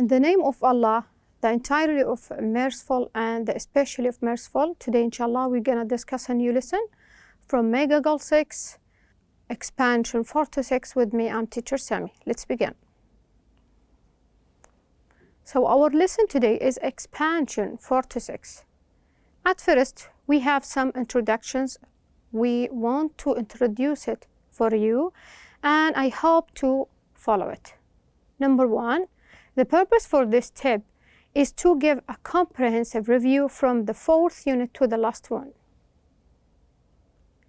In the name of Allah, the entirely of merciful and the especially of merciful, today inshallah we're going to discuss a new lesson from Mega Goal 6, Expansion 4 to 6 with me, I'm teacher Sami. Let's begin. So our lesson today is Expansion 4 to 6. At first, we have some introductions. We want to introduce it for you, and I hope to follow it. Number one, the purpose for this tip is to give a comprehensive review from the 4th unit to the last one.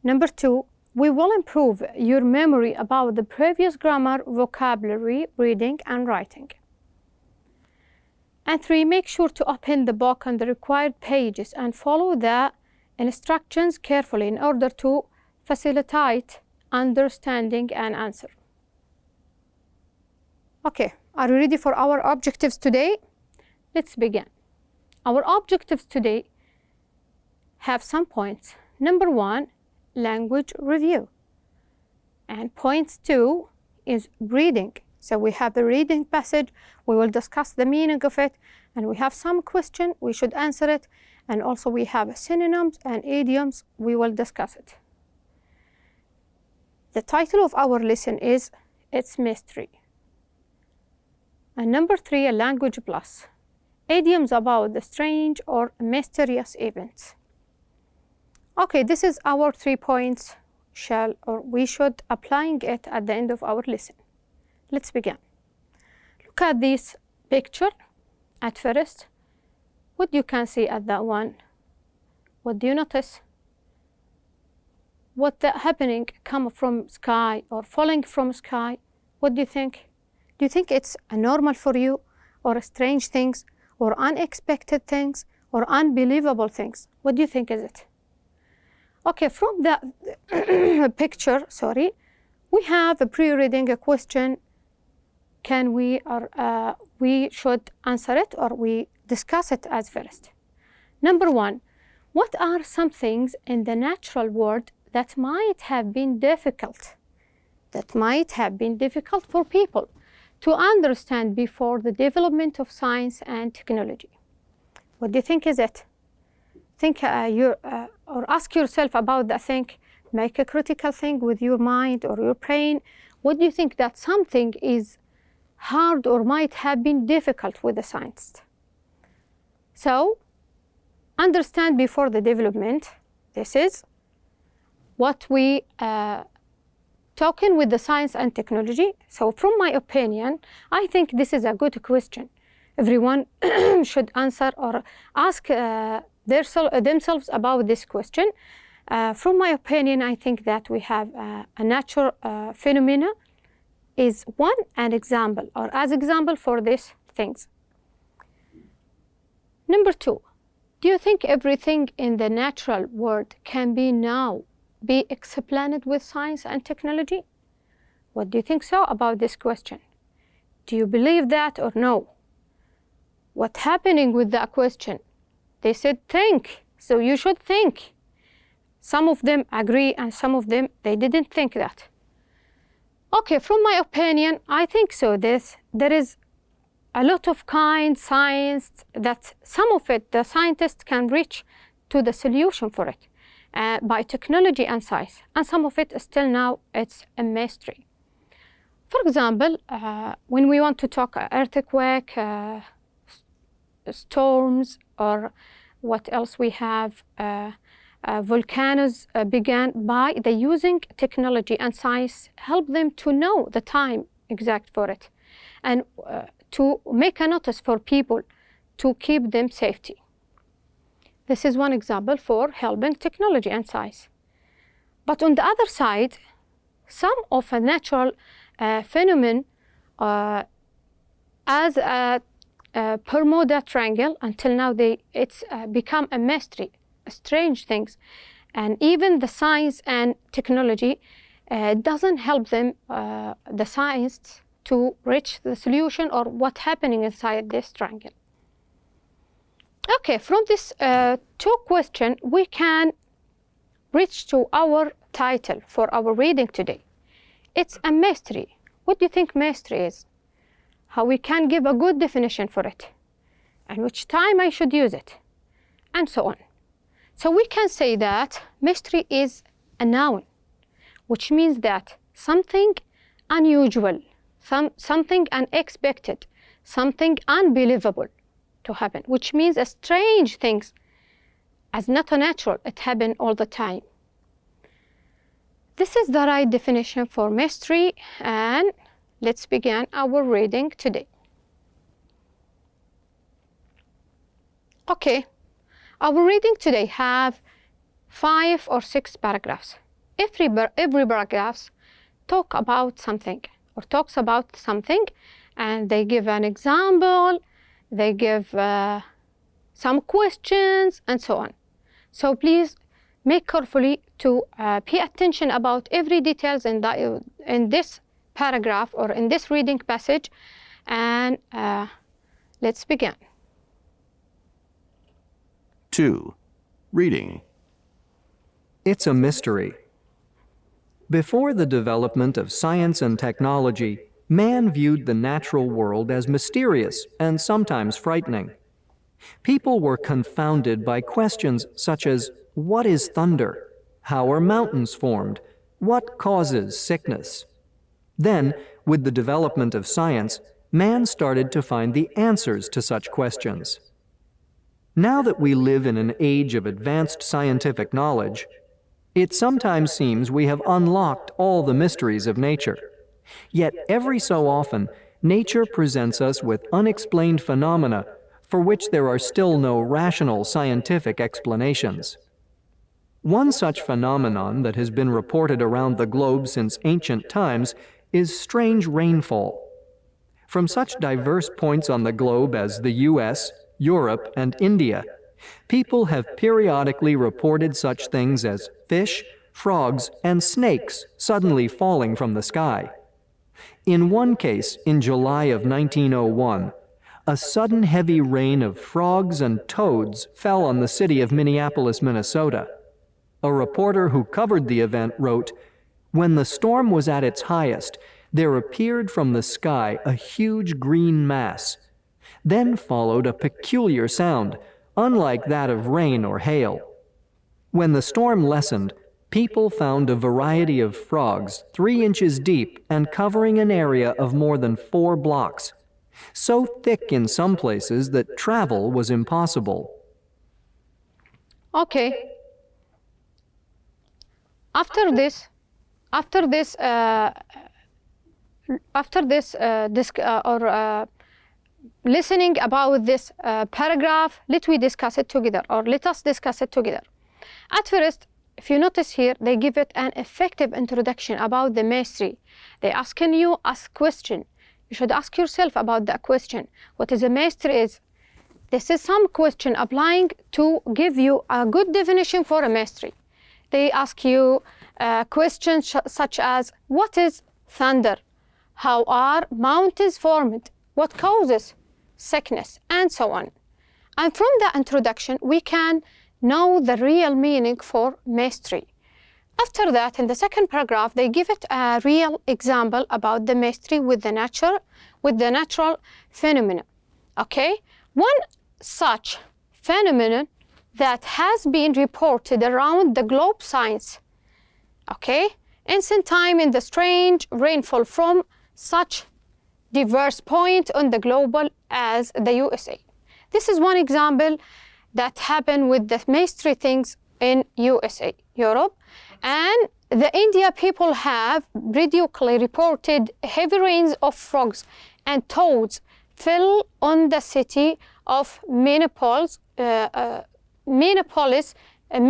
Number two, we will improve your memory about the previous grammar, vocabulary, reading, and writing. And three, make sure to open the book on the required pages and follow the instructions carefully in order to facilitate understanding and answer. Okay, are you ready for our objectives today? Let's begin. Our objectives today have some points. Number one, language review. And point two is reading. So we have the reading passage, we will discuss the meaning of it, and we have some question, we should answer it, and also we have synonyms and idioms, we will discuss it. The title of our lesson is It's Mystery. And number three, a language plus. Idioms about the strange or mysterious events. Okay, this is our 3 points, we should applying it at the end of our lesson. Let's begin. Look at this picture at first. What you can see at that one? What do you notice? What happening come from sky or falling from sky? What do you think? Do you think it's a normal for you, or strange things, or unexpected things, or unbelievable things? What do you think is it? Okay, from that picture, we have a pre-reading a question. Can we, or we should answer it, or we discuss it as first. Number one, what are some things in the natural world that might have been difficult? That might have been difficult for people to understand before the development of science and technology. What do you think is it? Think or ask yourself about that thing. Make a critical thing with your mind or your brain. What do you think that something is hard or might have been difficult with the scientists? So, understand before the development. This is what we talking with the science and technology. So from my opinion, I think this is a good question. Everyone should answer or ask themselves about this question. From my opinion, I think that we have a natural phenomena is an example or as example for these things. Number two, do you think everything in the natural world can be explained with science and technology? What do you think so about this question? Do you believe that or no? What's happening with that question? They said think, so you should think. Some of them agree and some of them, they didn't think that. Okay, from my opinion, I think so. There is a lot of kind science that some of it, the scientists can reach to the solution for it by technology and science. And some of it still now, it's a mystery. For example, when we want to talk earthquake, storms, or what else we have, volcanoes began by the using technology and science help them to know the time exact for it and to make a notice for people to keep them safety. This is one example for helping technology and science. But on the other side, some of a natural phenomenon as a Bermuda Triangle, until now it's become a mystery, strange things. And even the science and technology doesn't help them, the science, to reach the solution or what's happening inside this triangle. Okay, from this two questions, we can reach to our title for our reading today. It's a mystery. What do you think mystery is? how we can give a good definition for it, and which time I should use it, and so on. So we can say that mystery is a noun, which means that something unusual, something unexpected, something unbelievable to happen, which means a strange things, as not a natural, it happen all the time. This is the right definition for mystery, and let's begin our reading today. Okay, our reading today have 5 or 6 paragraphs. Every paragraph talks about something, and they give an example, they give some questions, and so on. So please make carefully to pay attention about every details in this paragraph or in this reading passage, and let's begin. 2. Reading. It's a mystery. Before the development of science and technology, man viewed the natural world as mysterious and sometimes frightening. People were confounded by questions such as, what is thunder? How are mountains formed? What causes sickness? Then, with the development of science, man started to find the answers to such questions. Now that we live in an age of advanced scientific knowledge, it sometimes seems we have unlocked all the mysteries of nature. Yet every so often, nature presents us with unexplained phenomena for which there are still no rational scientific explanations. One such phenomenon that has been reported around the globe since ancient times is strange rainfall. From such diverse points on the globe as the US, Europe, and India, people have periodically reported such things as fish, frogs, and snakes suddenly falling from the sky. In one case, in July of 1901, a sudden heavy rain of frogs and toads fell on the city of Minneapolis, Minnesota. A reporter who covered the event wrote, "When the storm was at its highest, there appeared from the sky a huge green mass. Then followed a peculiar sound, unlike that of rain or hail. When the storm lessened, people found a variety of frogs 3 inches deep and covering an area of more than 4 blocks, so thick in some places that travel was impossible." Okay. Listening about this paragraph, let us discuss it together. At first, if you notice here, they give it an effective introduction about the mystery. They asking you a question. You should ask yourself about that question. What is a mystery is? This is some question applying to give you a good definition for a mystery. They ask you questions such as, what is thunder? How are mountains formed? What causes sickness? And so on. And from the introduction, we can know the real meaning for mystery. After that, in the second paragraph, they give it a real example about the mystery with the natural phenomena. Okay? One such phenomenon that has been reported around the globe science. Okay? Ancient time in the strange rainfall from such diverse point on the global as the USA. This is one example that happened with the mystery things in USA, Europe, and the India people have periodically reported heavy rains of frogs and toads fell on the city of Minneapolis,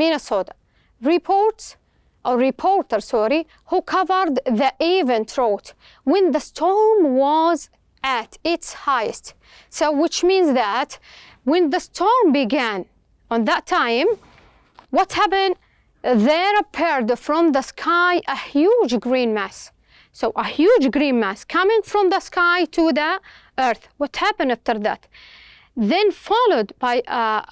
Minnesota. Reporter who covered the event wrote, when the storm was at its highest. So which means that when the storm began on that time, what happened? There appeared from the sky a huge green mass. So a huge green mass coming from the sky to the earth. What happened after that? Then followed by a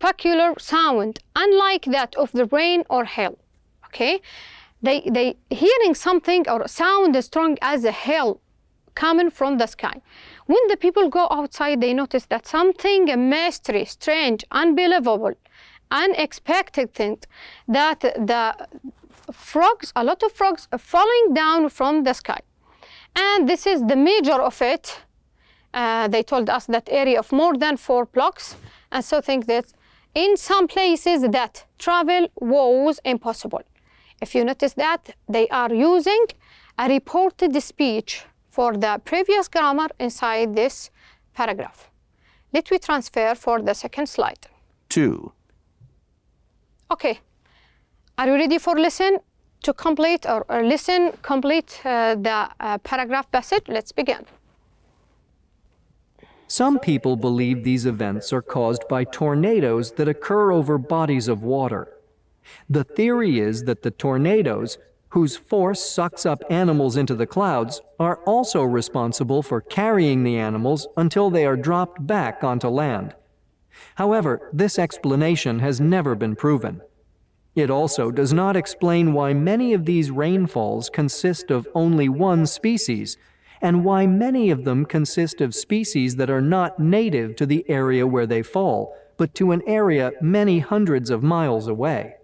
peculiar sound, unlike that of the rain or hail. Okay, they hearing something or sound as strong as a hail coming from the sky. When the people go outside, they notice that something, a mystery, strange, unbelievable, unexpected thing, that the frogs, a lot of frogs are falling down from the sky. And this is the measure of it. They told us that area of more than 4 blocks. And so think that in some places that travel was impossible. If you notice that, they are using a reported speech for the previous grammar inside this paragraph. Let me transfer for the second slide. 2. Okay. Are you ready for listen to complete or listen complete the paragraph passage? Let's begin. Some people believe these events are caused by tornadoes that occur over bodies of water. The theory is that the tornadoes, whose force sucks up animals into the clouds, are also responsible for carrying the animals until they are dropped back onto land. However, this explanation has never been proven. It also does not explain why many of these rainfalls consist of only one species, and why many of them consist of species that are not native to the area where they fall, but to an area many hundreds of miles away.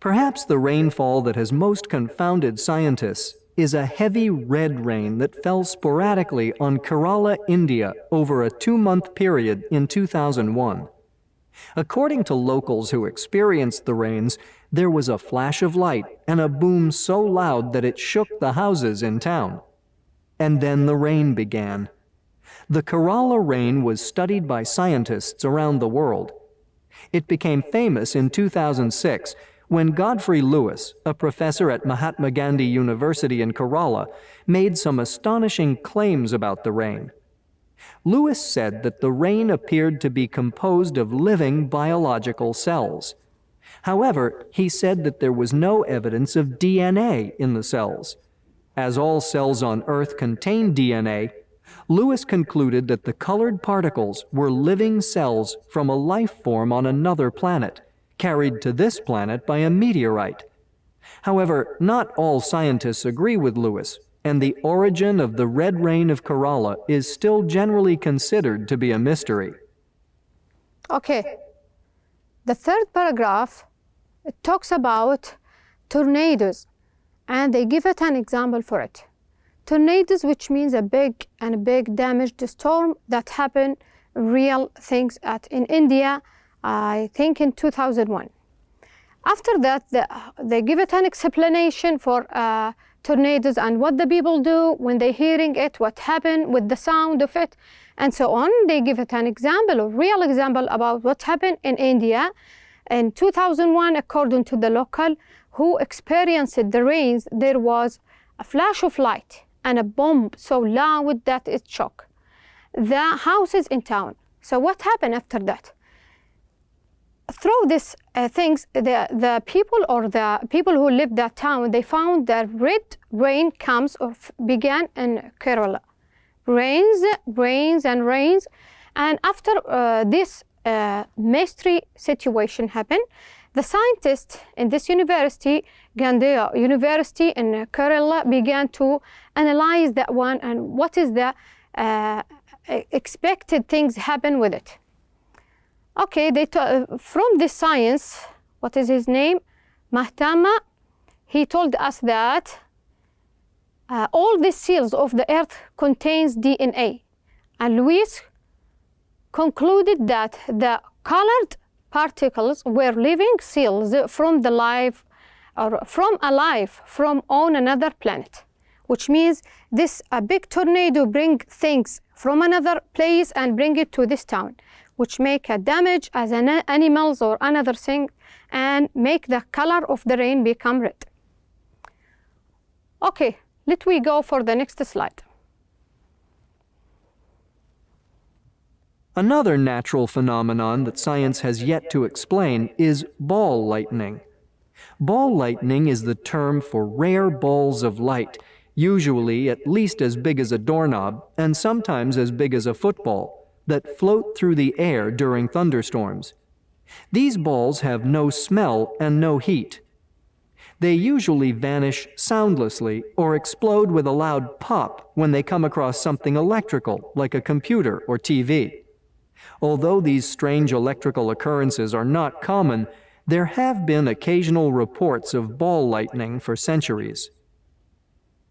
Perhaps the rainfall that has most confounded scientists is a heavy red rain that fell sporadically on Kerala, India, over a 2-month period in 2001. According to locals who experienced the rains, there was a flash of light and a boom so loud that it shook the houses in town. And then the rain began. The Kerala rain was studied by scientists around the world. It became famous in 2006 when Godfrey Lewis, a professor at Mahatma Gandhi University in Kerala, made some astonishing claims about the rain. Lewis said that the rain appeared to be composed of living biological cells. However, he said that there was no evidence of DNA in the cells. As all cells on Earth contain DNA, Lewis concluded that the colored particles were living cells from a life form on another planet, carried to this planet by a meteorite. However, not all scientists agree with Lewis, and the origin of the red rain of Kerala is still generally considered to be a mystery. Okay. The third paragraph, it talks about tornadoes, and they give it an example for it. Tornadoes, which means a big damaged storm that happened, real things in India, I think in 2001. After that, they give it an explanation for tornadoes and what the people do when they're hearing it, what happened with the sound of it, and so on. They give it an example, a real example about what happened in India in 2001. According to the local who experienced the rains, there was a flash of light and a bomb so loud that it shook the houses in town. So what happened after that? Through these things, the people who lived that town, they found that red rain comes or began in Kerala. Rains, and after this mystery situation happened, the scientists in this university, Gandhi University in Kerala, began to analyze that one and what is the expected things happen with it. Okay, from this science, what is his name? Mahatma, he told us that all the cells of the earth contains DNA. And Lewis concluded that the colored particles were living cells from on another planet, which means a big tornado bring things from another place and bring it to this town, which make a damage as animals or another thing and make the color of the rain become red. Okay, let we go for the next slide. Another natural phenomenon that science has yet to explain is ball lightning. Ball lightning is the term for rare balls of light, usually at least as big as a doorknob and sometimes as big as a football, that float through the air during thunderstorms. These balls have no smell and no heat. They usually vanish soundlessly or explode with a loud pop when they come across something electrical, like a computer or TV. Although these strange electrical occurrences are not common, there have been occasional reports of ball lightning for centuries.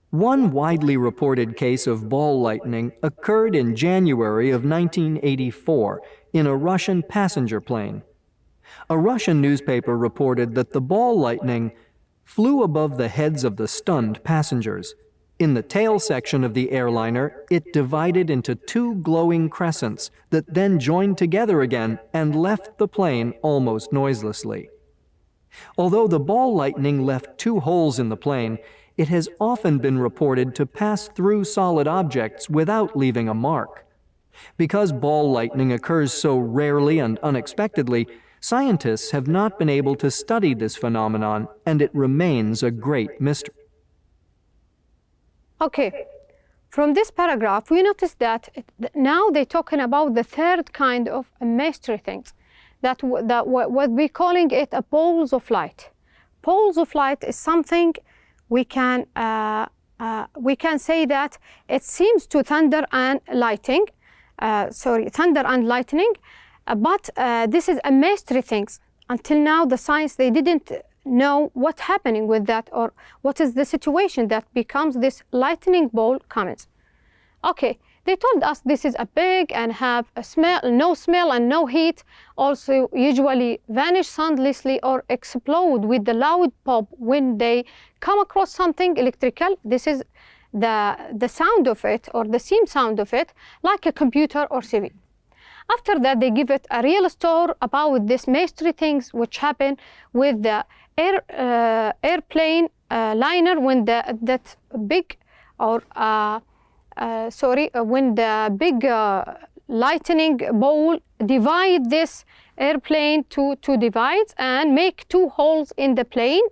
One widely reported case of ball lightning occurred in January of 1984 in a Russian passenger plane. A Russian newspaper reported that the ball lightning flew above the heads of the stunned passengers. In the tail section of the airliner, it divided into two glowing crescents that then joined together again and left the plane almost noiselessly. Although the ball lightning left two holes in the plane, it has often been reported to pass through solid objects without leaving a mark. Because ball lightning occurs so rarely and unexpectedly, scientists have not been able to study this phenomenon, and it remains a great mystery. Okay, from this paragraph, we notice that now they're talking about the third kind of mystery things, that what we're calling it a poles of light. Poles of light is something we can say that it seems to thunder and lightning, but this is a mystery things. Until now, the science, they didn't know what's happening with that, or what is the situation that becomes this lightning bolt comes. Okay, they told us this is a big and have a no smell and no heat, also usually vanish soundlessly or explode with the loud pop when they come across something electrical. This is the sound of it, or the same sound of it, like a computer or TV. After that, they give it a real story about this mystery things which happen with the airplane liner when when the big lightning bolt divide this airplane to two divides and make two holes in the plane.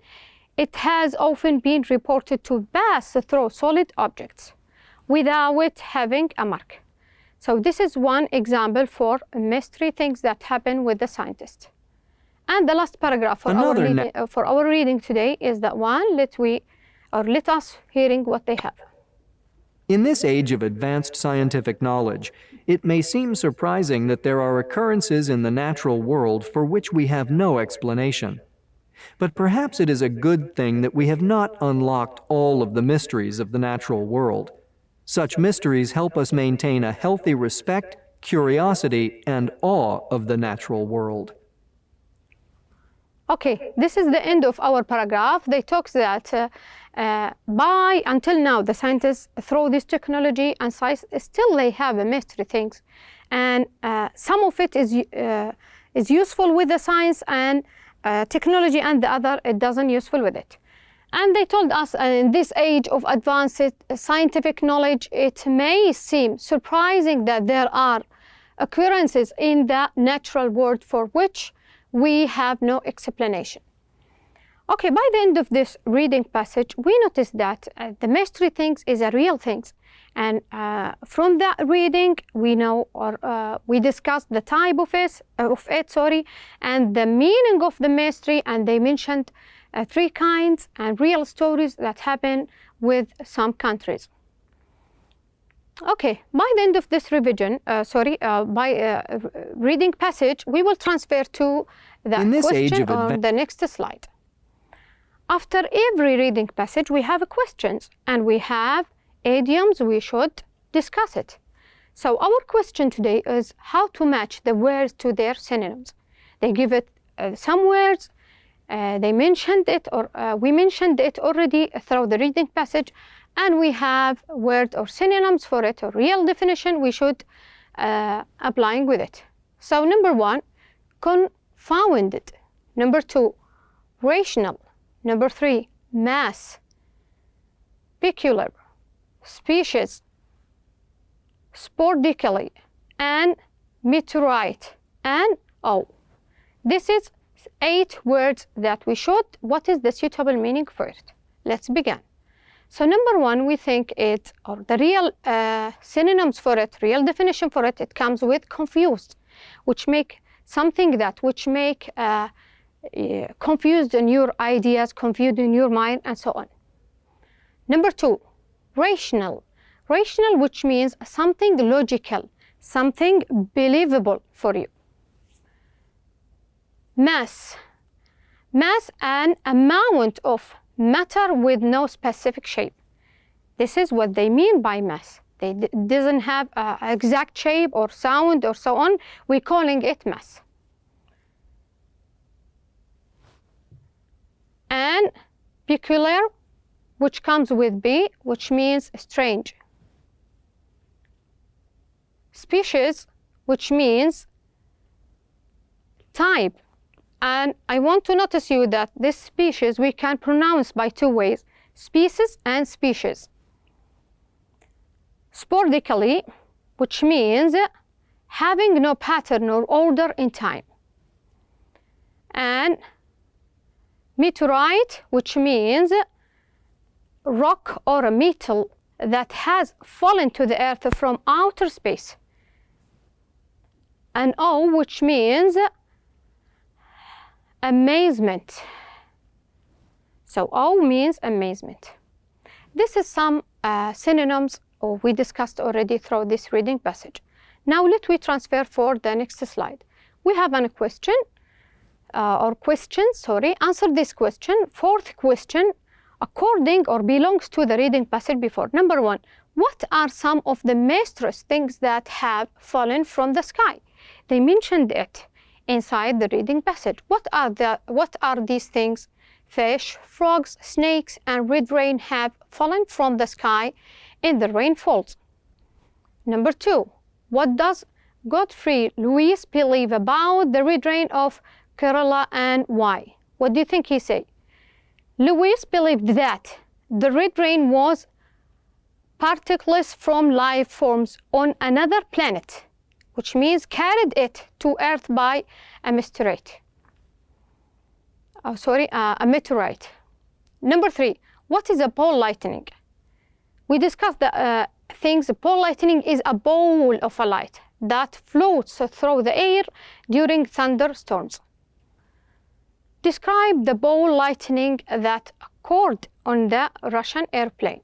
It has often been reported to pass through solid objects without having a mark. So this is one example for mystery things that happen with the scientist. And the last paragraph for our reading today is that one. Let us hearing what they have. In this age of advanced scientific knowledge, it may seem surprising that there are occurrences in the natural world for which we have no explanation. But perhaps it is a good thing that we have not unlocked all of the mysteries of the natural world. Such mysteries help us maintain a healthy respect, curiosity, and awe of the natural world. Okay, this is the end of our paragraph. They talk that until now, the scientists through this technology and science still they have a mystery things, and some of it is useful with the science and technology, and the other it doesn't useful with it. And they told us in this age of advanced scientific knowledge, it may seem surprising that there are occurrences in the natural world for which we have no explanation. Okay, by the end of this reading passage, we notice that the mystery things is a real things. And from that reading, we know, or we discussed the type of it, and the meaning of the mystery, and they mentioned three kinds and real stories that happen with some countries. Okay, by the end of this reading passage, we will transfer to the question on the next slide. After every reading passage, we have questions, and we have idioms. We should discuss it. So our question today is how to match the words to their synonyms. They give it some words. They mentioned it, or we mentioned it already through the reading passage, and we have word or synonyms for it, or real definition we should applying with it. So number one, confounded. Number two, rational. Number three, mass, peculiar, species, sporadically, and meteorite, and This is 8 words that we should. What is the suitable meaning for it? Let's begin. So number one, we think it, or the real synonyms for it, real definition for it, it comes with confused, which make something that, which make confused in your ideas, confused in your mind, and so on. Number 2, rational. Rational, which means something logical, something believable for you. Mass. Mass, an amount of matter with no specific shape. This is what they mean by mass. It doesn't have an exact shape or sound or so on. We're calling it mass. And peculiar, which comes with B, which means strange. Species, which means type. And I want to notice you that this species we can pronounce by 2 ways, species and species. Sporadically, which means having no pattern or order in time. And meteorite, which means rock or a metal that has fallen to the earth from outer space. And O, which means amazement. So O means amazement. This is some synonyms we discussed already through this reading passage. Now let me transfer for the next slide. We have a question, answer this question. 4th question, according or belongs to the reading passage before. Number 1, what are some of the mysterious things that have fallen from the sky? They mentioned it inside the reading passage. What are these things? Fish, frogs, snakes, and red rain have fallen from the sky in the rainfalls. Number 2, what does Godfrey Louis believe about the red rain of Kerala and why? What do you think he said? Louis believed that the red rain was particles from life forms on another planet, which means carried it to Earth by a meteorite. A meteorite. Number 3, what is a ball lightning? We discussed the things. Ball lightning is a ball of a light that floats through the air during thunderstorms. Describe the ball lightning that occurred on the Russian airplane.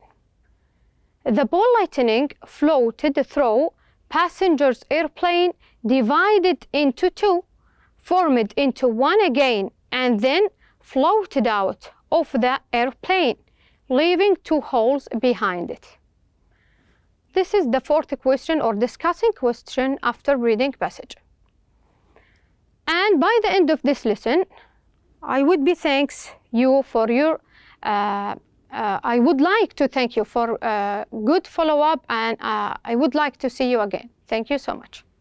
The ball lightning floated through passengers' airplane, divided into 2, formed into 1 again, and then floated out of the airplane, leaving 2 holes behind it. This is the 4th question or discussing question after reading passage. And by the end of this lesson, I would thank you for your I would like to thank you for good follow-up, and I would like to see you again. Thank you so much.